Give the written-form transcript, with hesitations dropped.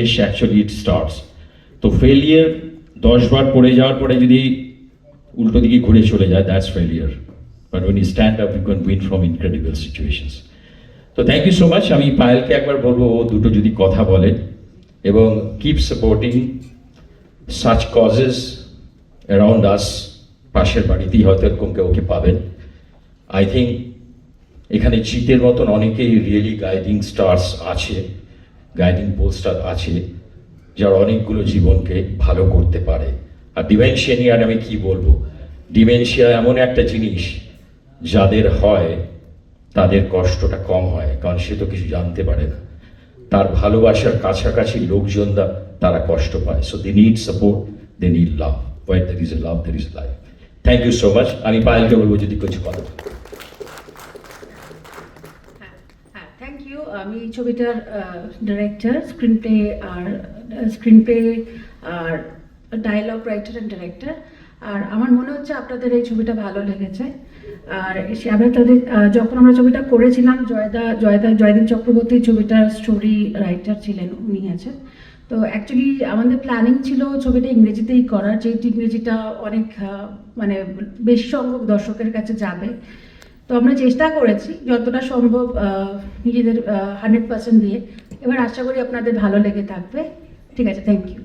wish actually it starts. তো failure 10 বার পড়ে যাওয়ার পরে যদি উল্টো দিকে ঘুরে চলে যায়, that's failure. But when you stand up you can win from incredible situations. তো থ্যাংক ইউ সো মাচ। আমি পায়েলকে একবার বলবো ও দুটো যদি কথা বলে, এবং keep supporting such causes around us. পাশের বাড়িতেই হয়তো এরকম ওকে পাবেন। আই থিঙ্ক এখানে চিতের মতন অনেকেই রিয়েলি গাইডিং স্টার্স আছে, গাইডিং পোস্টার আছে, যারা অনেকগুলো জীবনকে ভালো করতে পারে। আর ডিমেনশিয়া নিয়ে আর আমি কি বলবো, ডিমেনশিয়া এমন একটা জিনিস যাদের হয় তাদের কষ্টটা কম হয়, কারণ সে তো কিছু জানতে পারে না। তার ভালোবাসার কাছাকাছি লোকজনরা তারা কষ্ট পায়। So they need support, they need love. Where there is a love there is a life. Thank you so much. আমি পায়েলকে বলবো যদি কিছু কথা। Thank you. আমি এই ছবিটার ডিরেক্টর, স্ক্রিন প্লে আর ডায়লগ রাইটার অ্যান্ড ডিরেক্টর। আর আমার মনে হচ্ছে আপনাদের এই ছবিটা ভালো লেগেছে। আর আমরা তাদের যখন আমরা ছবিটা করেছিলাম, জয়দীপ চক্রবর্তী ছবিটার স্টোরি রাইটার ছিলেন, উনি আছেন। তো অ্যাকচুয়ালি আমাদের প্ল্যানিং ছিল ছবিটা ইংরেজিতেই করার, যেহেতু ইংরেজিটা অনেক মানে বেশি সংখ্যক দর্শকের কাছে যাবে। তো আমরা চেষ্টা করেছি যতটা সম্ভব নিজেদের 100% দিয়ে। এবার আশা করি আপনাদের ভালো লেগে থাকবে। ঠিক আছে, থ্যাংক ইউ।